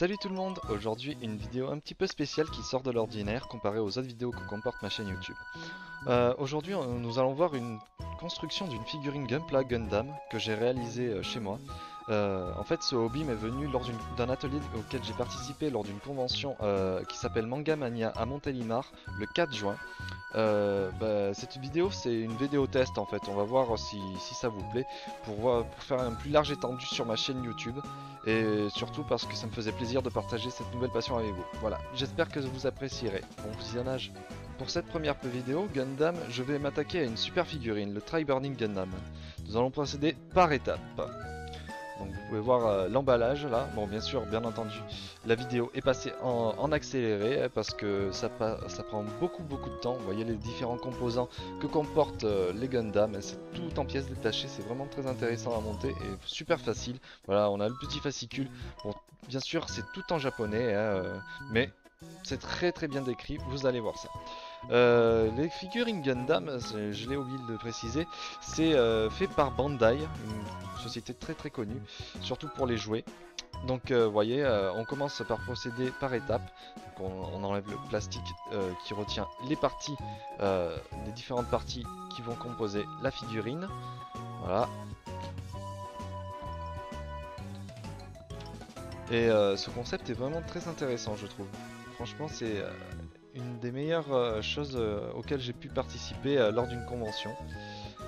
Salut tout le monde, aujourd'hui une vidéo un petit peu spéciale qui sort de l'ordinaire comparée aux autres vidéos que comporte ma chaîne YouTube. Aujourd'hui nous allons voir une construction d'une figurine Gunpla Gundam que j'ai réalisée chez moi. En fait ce hobby m'est venu lors d'un atelier auquel j'ai participé lors d'une convention qui s'appelle Manga Mania à Montélimar le 4 juin. Cette vidéo c'est une vidéo test en fait, on va voir si ça vous plaît pour faire un plus large étendue sur ma chaîne YouTube et surtout parce que ça me faisait plaisir de partager cette nouvelle passion avec vous. Voilà, j'espère que vous apprécierez. Bon visionnage. Pour cette première vidéo Gundam, je vais m'attaquer à une super figurine, le Tri-Burning Gundam. Nous allons procéder par étapes. Donc vous pouvez voir l'emballage là. Bon bien sûr, bien entendu, la vidéo est passée en accéléré parce que ça prend beaucoup de temps. Vous voyez les différents composants que comportent les Gundam. C'est tout en pièces détachées, c'est vraiment très intéressant à monter et super facile. Voilà, on a le petit fascicule. Bon, bien sûr, c'est tout en japonais, mais c'est très bien décrit, vous allez voir ça. Les figurines Gundam, je l'ai oublié de le préciser, c'est fait par Bandai, une société très connue, surtout pour les jouets. Donc vous voyez, on commence par procéder par étapes. Donc, on enlève le plastique qui retient les parties, les différentes parties qui vont composer la figurine. Voilà. Et ce concept est vraiment très intéressant, je trouve. Franchement, c'est une des meilleures choses auxquelles j'ai pu participer lors d'une convention.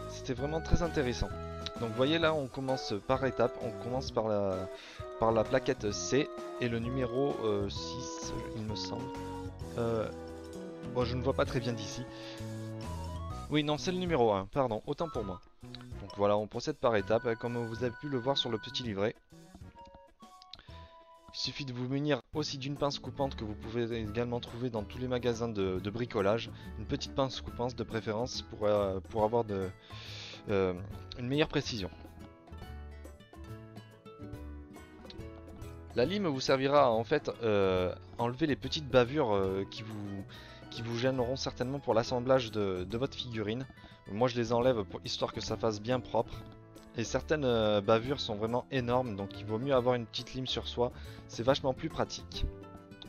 C'était vraiment très intéressant. Donc vous voyez là, on commence par étapes. On commence par la plaquette C et le numéro 6, il me semble. Bon, je ne vois pas très bien d'ici. Oui, non, c'est le numéro 1, pardon, autant pour moi. Donc voilà, on procède par étapes, comme vous avez pu le voir sur le petit livret. Il suffit de vous munir aussi d'une pince coupante que vous pouvez également trouver dans tous les magasins de bricolage. Une petite pince coupante de préférence pour avoir une meilleure précision. La lime vous servira à en fait enlever les petites bavures qui vous gêneront certainement pour l'assemblage de votre figurine. Moi je les enlève histoire que ça fasse bien propre. Et certaines bavures sont vraiment énormes, donc il vaut mieux avoir une petite lime sur soi, c'est vachement plus pratique.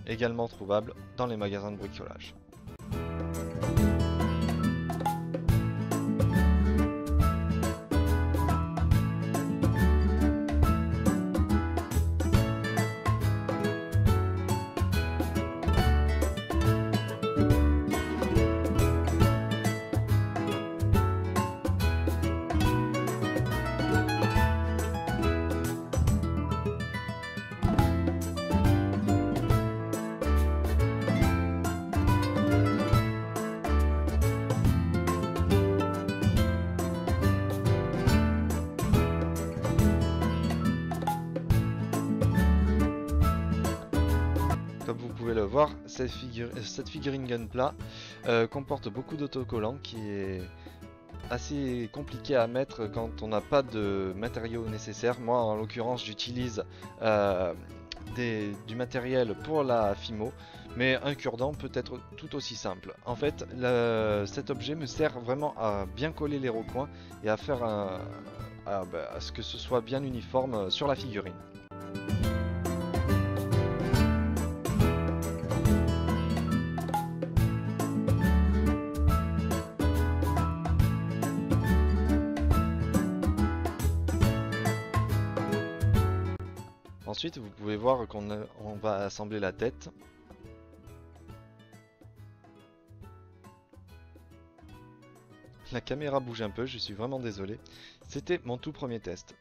Également trouvable dans les magasins de bricolage. Comme vous pouvez le voir, cette figurine Gunpla comporte beaucoup d'autocollants qui est assez compliqué à mettre quand on n'a pas de matériaux nécessaires. Moi en l'occurrence j'utilise du matériel pour la Fimo, mais un cure-dent peut être tout aussi simple. En fait cet objet me sert vraiment à bien coller les recoins et à faire à ce que ce soit bien uniforme sur la figurine. Ensuite, vous pouvez voir qu'on va assembler la tête. La caméra bouge un peu, je suis vraiment désolé. C'était mon tout premier test.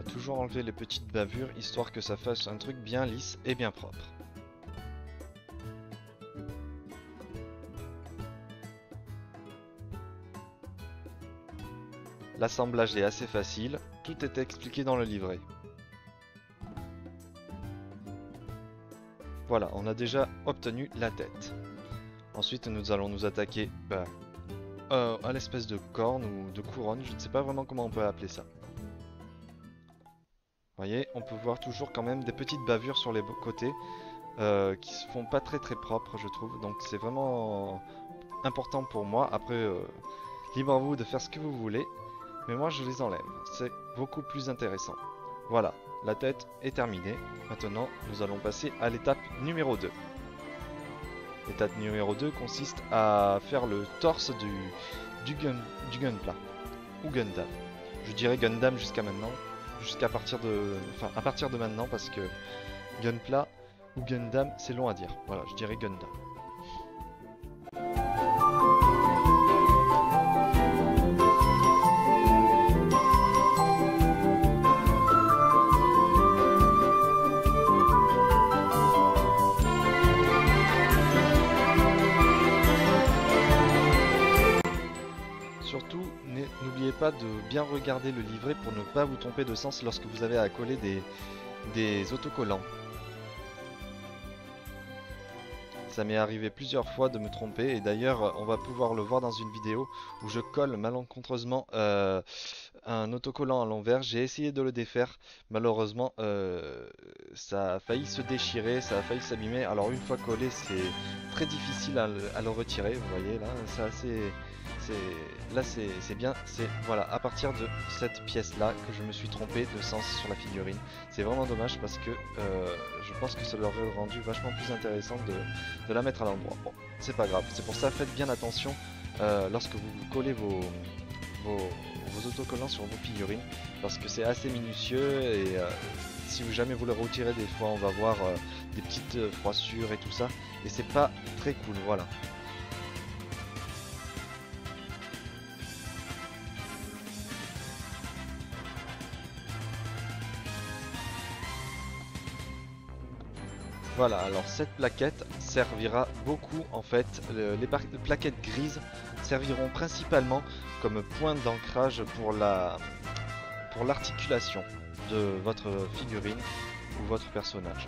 Toujours enlever les petites bavures histoire que ça fasse un truc bien lisse et bien propre. L'assemblage est assez facile, tout est expliqué dans le livret. Voilà, on a déjà obtenu la tête. Ensuite nous allons nous attaquer à l'espèce de corne ou de couronne, je ne sais pas vraiment comment on peut appeler ça. voyez, on peut voir toujours quand même des petites bavures sur les côtés qui se font pas très propres, je trouve. Donc c'est vraiment important pour moi. Après, libre à vous de faire ce que vous voulez, mais moi je les enlève. C'est beaucoup plus intéressant. Voilà, la tête est terminée. Maintenant, nous allons passer à l'étape numéro 2. L'étape numéro 2 consiste à faire le torse du Gunpla ou Gundam. Je dirais Gundam jusqu'à maintenant, à partir de maintenant, parce que Gunpla ou Gundam c'est long à dire. Voilà, je dirais Gundam. Surtout, n'oubliez pas de bien regarder le livret pour ne pas vous tromper de sens lorsque vous avez à coller des autocollants. Ça m'est arrivé plusieurs fois de me tromper, et d'ailleurs on va pouvoir le voir dans une vidéo où je colle malencontreusement un autocollant à l'envers. J'ai essayé de le défaire, malheureusement ça a failli se déchirer, ça a failli s'abîmer. Alors une fois collé, c'est très difficile à le retirer, vous voyez là, c'est bien, c'est voilà, à partir de cette pièce là que je me suis trompé de sens sur la figurine. C'est vraiment dommage parce que je pense que ça leur aurait rendu vachement plus intéressant de la mettre à l'endroit. Bon, c'est pas grave, c'est pour ça, faites bien attention lorsque vous collez vos autocollants sur vos figurines, parce que c'est assez minutieux, et si jamais vous le retirez, des fois on va voir des petites froissures et tout ça, et c'est pas très cool, voilà. Voilà, alors cette plaquette servira beaucoup en fait, les plaquettes grises serviront principalement comme point d'ancrage pour l'articulation de votre figurine ou votre personnage.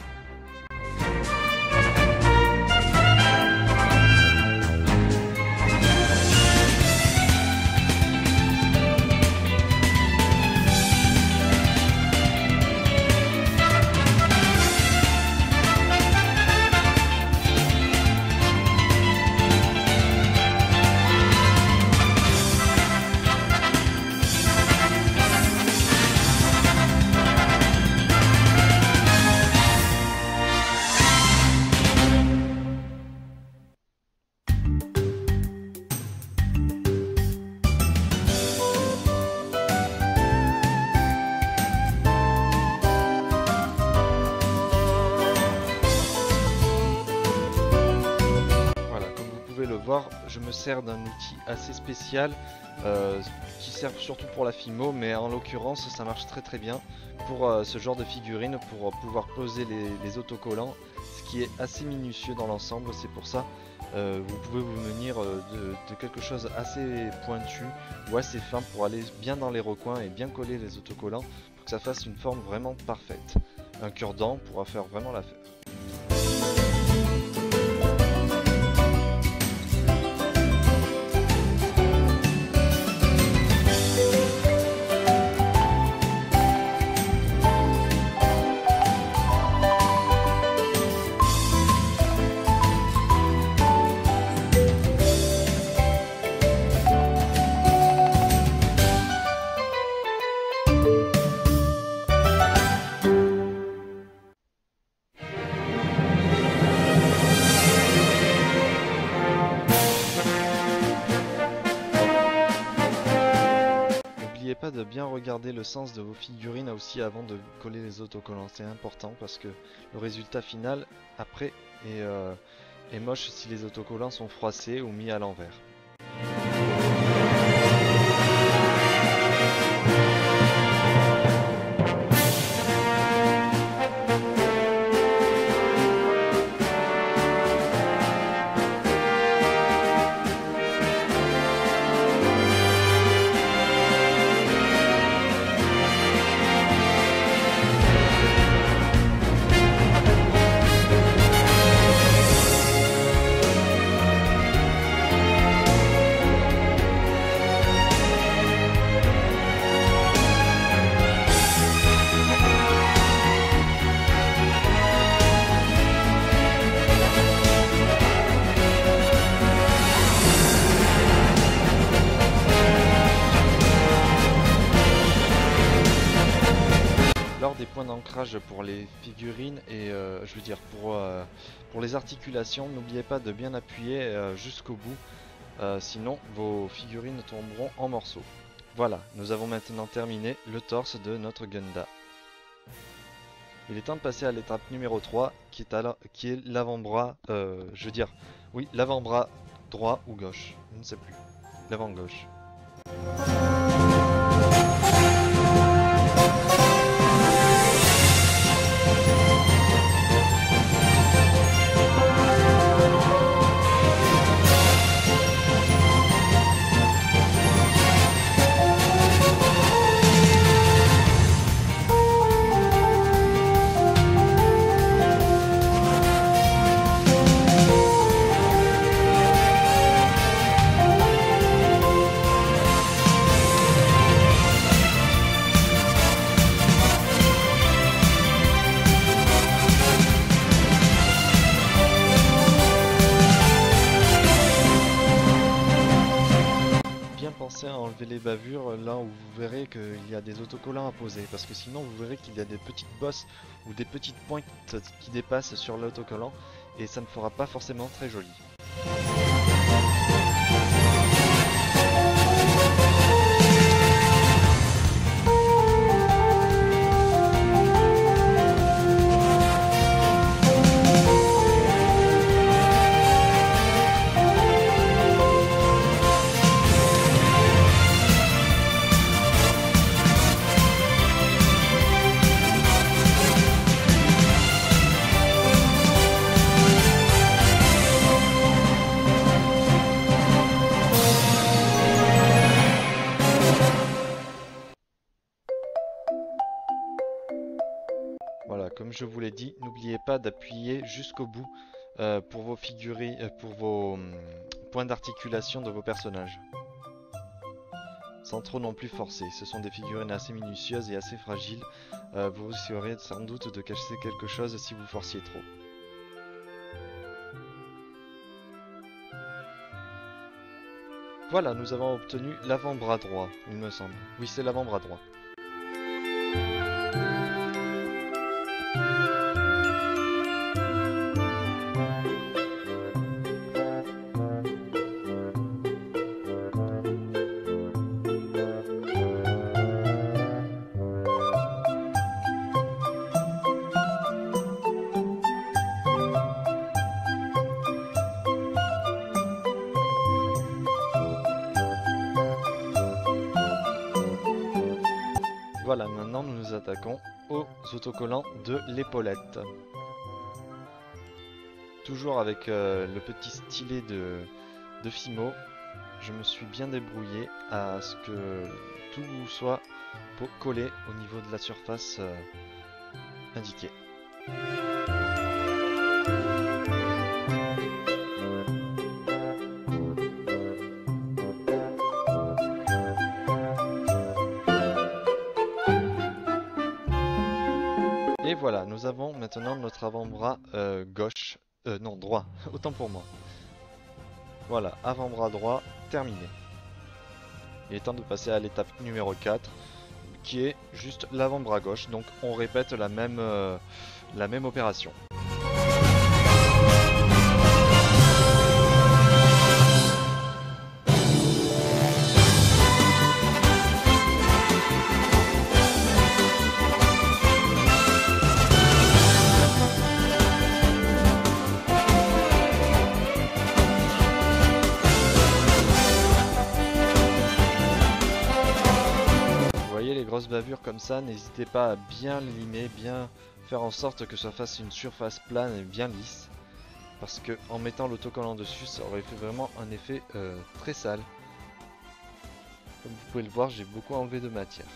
Je me sers d'un outil assez spécial qui sert surtout pour la Fimo, mais en l'occurrence ça marche très bien pour ce genre de figurine, pour pouvoir poser les autocollants, ce qui est assez minutieux dans l'ensemble. C'est pour ça vous pouvez vous munir de quelque chose assez pointu ou assez fin pour aller bien dans les recoins et bien coller les autocollants pour que ça fasse une forme vraiment parfaite. Un cure-dent pourra faire vraiment l'affaire. Pas de bien regarder le sens de vos figurines aussi avant de coller les autocollants, c'est important parce que le résultat final après est moche si les autocollants sont froissés ou mis à l'envers. des points d'ancrage pour les figurines et je veux dire pour les articulations, n'oubliez pas de bien appuyer jusqu'au bout, sinon vos figurines tomberont en morceaux. Voilà, nous avons maintenant terminé le torse de notre Gunda. Il est temps de passer à l'étape numéro 3 qui est l'avant-bras, je veux dire, oui, l'avant-bras droit ou gauche, je ne sais plus, l'avant-gauche. Pensez à enlever les bavures là où vous verrez qu'il y a des autocollants à poser, parce que sinon vous verrez qu'il y a des petites bosses ou des petites pointes qui dépassent sur l'autocollant et ça ne fera pas forcément très joli. Voilà, comme je vous l'ai dit, n'oubliez pas d'appuyer jusqu'au bout pour vos figurines, pour vos points d'articulation de vos personnages. Sans trop non plus forcer, ce sont des figurines assez minutieuses et assez fragiles. Vous risquerez sans doute de casser quelque chose si vous forciez trop. Voilà, nous avons obtenu l'avant-bras droit, il me semble. Oui, c'est l'avant-bras droit. Voilà, maintenant nous nous attaquons aux autocollants de l'épaulette. Toujours avec le petit stylet de Fimo, je me suis bien débrouillé à ce que tout soit collé au niveau de la surface indiquée. Et voilà, nous avons maintenant notre avant-bras gauche, non droit, autant pour moi. Voilà, avant-bras droit terminé. Il est temps de passer à l'étape numéro 4, qui est juste l'avant-bras gauche. Donc on répète la même opération. Grosses bavures comme ça, n'hésitez pas à bien limer, bien faire en sorte que ça fasse une surface plane et bien lisse, parce que en mettant l'autocollant dessus, ça aurait fait vraiment un effet très sale. Comme vous pouvez le voir, j'ai beaucoup enlevé de matière.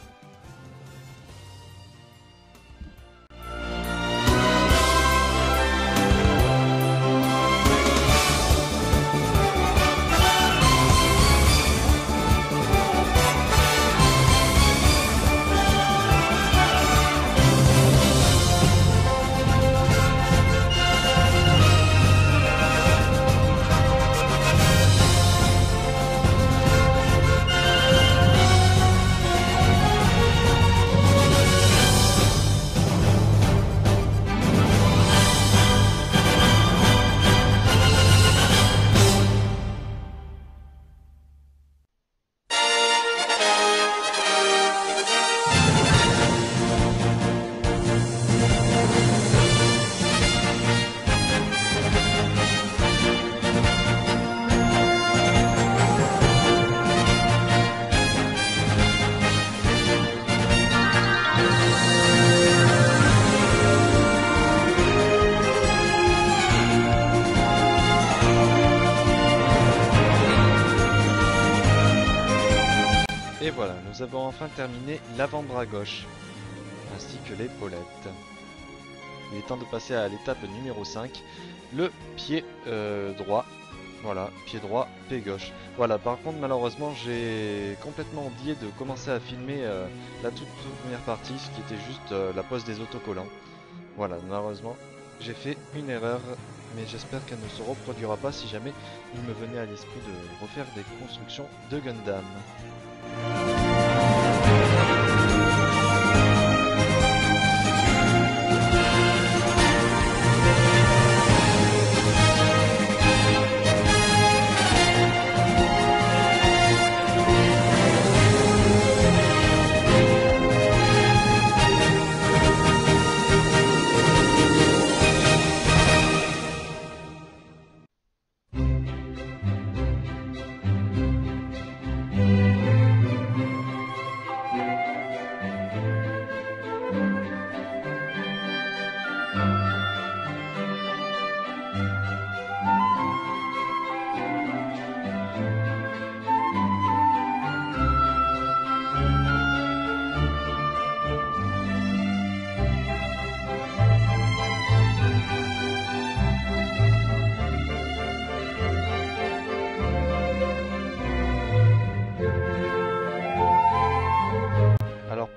nous avons enfin terminé l'avant-bras gauche, ainsi que l'épaulette. Il est temps de passer à l'étape numéro 5, le pied droit. Voilà, pied droit, pied gauche. Voilà, par contre malheureusement j'ai complètement oublié de commencer à filmer la toute première partie, ce qui était juste la pose des autocollants. Voilà, malheureusement j'ai fait une erreur, mais j'espère qu'elle ne se reproduira pas si jamais il me venait à l'esprit de refaire des constructions de Gundam.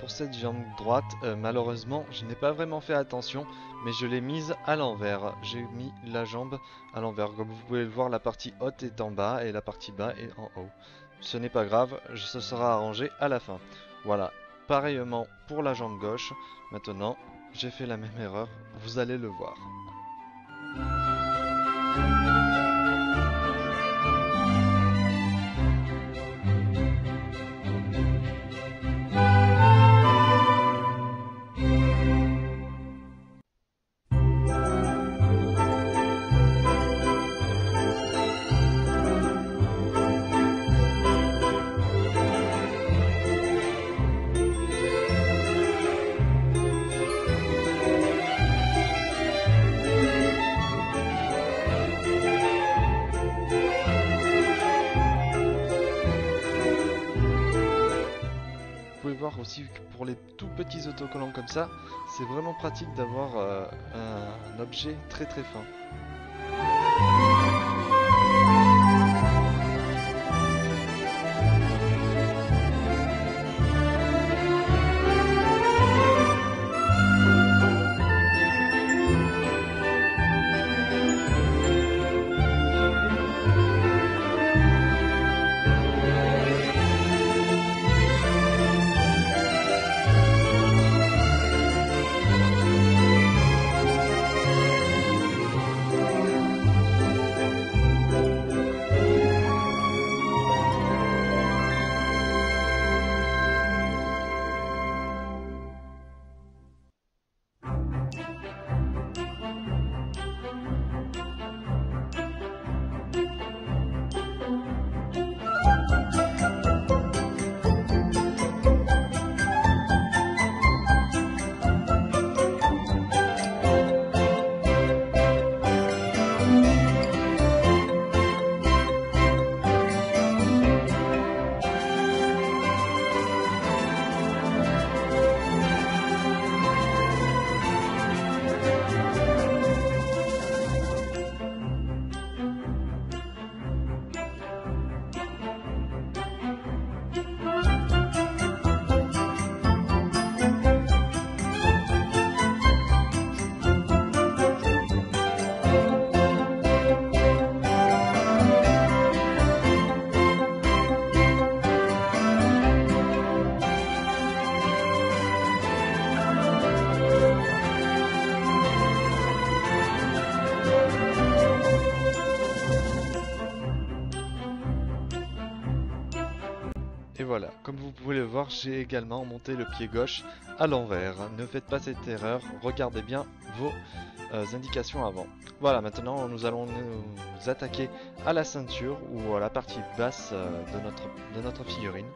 Pour cette jambe droite, malheureusement, je n'ai pas vraiment fait attention, mais je l'ai mise à l'envers. J'ai mis la jambe à l'envers. Comme vous pouvez le voir, la partie haute est en bas et la partie bas est en haut. Ce n'est pas grave, ce sera arrangé à la fin. Voilà, pareillement pour la jambe gauche. Maintenant, j'ai fait la même erreur, vous allez le voir. Voir aussi que pour les tout petits autocollants comme ça, c'est vraiment pratique d'avoir un objet très très fin. Et voilà, comme vous pouvez le voir, j'ai également monté le pied gauche à l'envers. Ne faites pas cette erreur, regardez bien vos indications avant. Voilà, maintenant nous allons nous attaquer à la ceinture ou à la partie basse de notre figurine.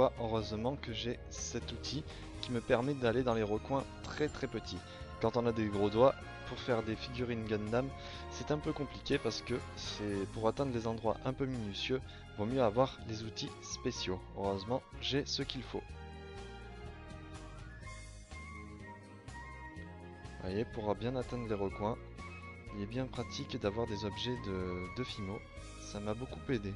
fois, heureusement que j'ai cet outil qui me permet d'aller dans les recoins très petits. Quand on a des gros doigts, pour faire des figurines Gundam, c'est un peu compliqué parce que pour atteindre les endroits un peu minutieux, vaut mieux avoir les outils spéciaux. Heureusement, j'ai ce qu'il faut. Vous voyez, pour bien atteindre les recoins, il est bien pratique d'avoir des objets de Fimo. Ça m'a beaucoup aidé.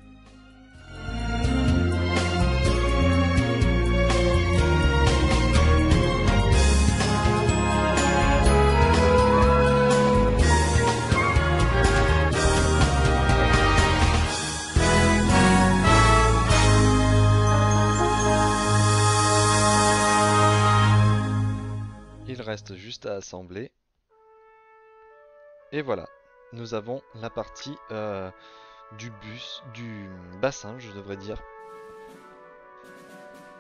Il reste juste à assembler. Et voilà, nous avons la partie du bassin, je devrais dire.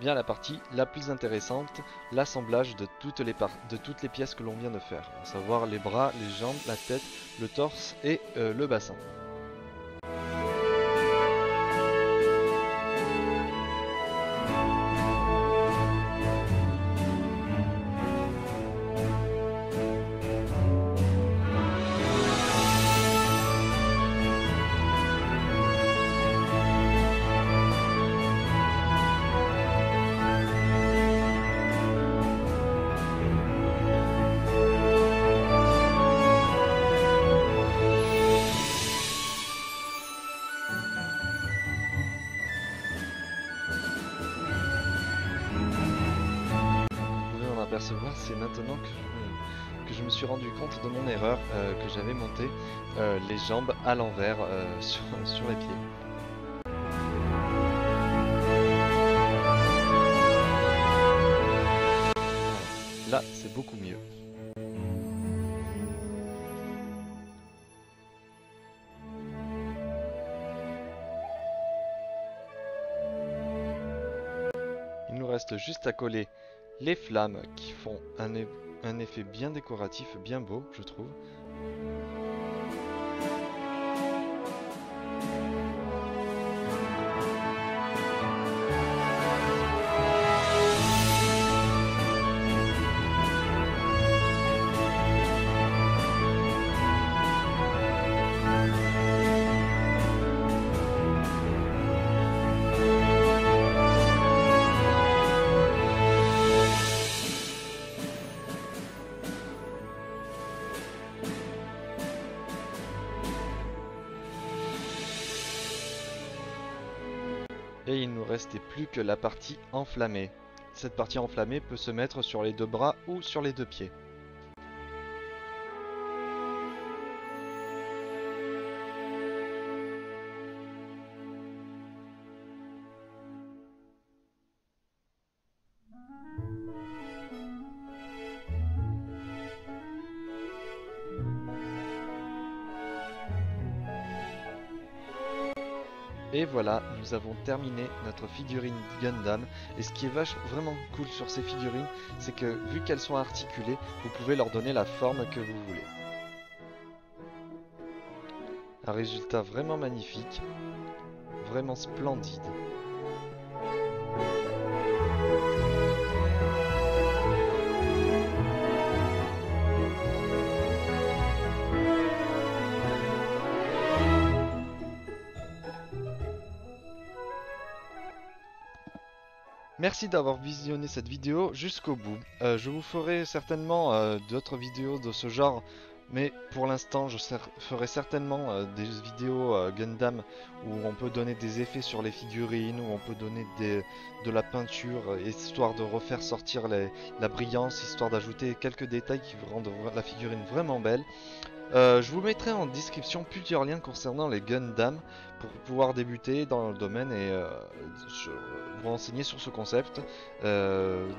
Bien la partie la plus intéressante, l'assemblage de toutes les pièces que l'on vient de faire, à savoir les bras, les jambes, la tête, le torse et le bassin. Apercevoir, c'est maintenant que je me suis rendu compte de mon erreur, que j'avais monté les jambes à l'envers sur les pieds. Là, c'est beaucoup mieux. Il nous reste juste à coller les flammes qui font un effet bien décoratif, bien beau, je trouve. Et il ne nous restait plus que la partie enflammée. Cette partie enflammée peut se mettre sur les deux bras ou sur les deux pieds. Et voilà, nous avons terminé notre figurine Gundam. Et ce qui est vraiment cool sur ces figurines, c'est que vu qu'elles sont articulées, vous pouvez leur donner la forme que vous voulez. Un résultat vraiment magnifique, vraiment splendide. Merci d'avoir visionné cette vidéo jusqu'au bout. Je vous ferai certainement d'autres vidéos de ce genre, mais pour l'instant je ferai certainement des vidéos Gundam où on peut donner des effets sur les figurines, où on peut donner de la peinture, histoire de refaire sortir la brillance, histoire d'ajouter quelques détails qui rendent la figurine vraiment belle. Je vous mettrai en description plusieurs liens concernant les Gundam pour pouvoir débuter dans le domaine et vous renseigner sur ce concept.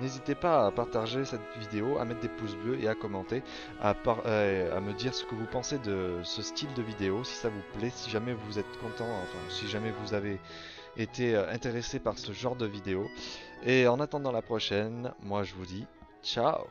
N'hésitez pas à partager cette vidéo, à mettre des pouces bleus et à commenter, à me dire ce que vous pensez de ce style de vidéo, si ça vous plaît, si jamais vous êtes content, enfin si jamais vous avez été intéressé par ce genre de vidéo. Et en attendant la prochaine, moi je vous dis ciao!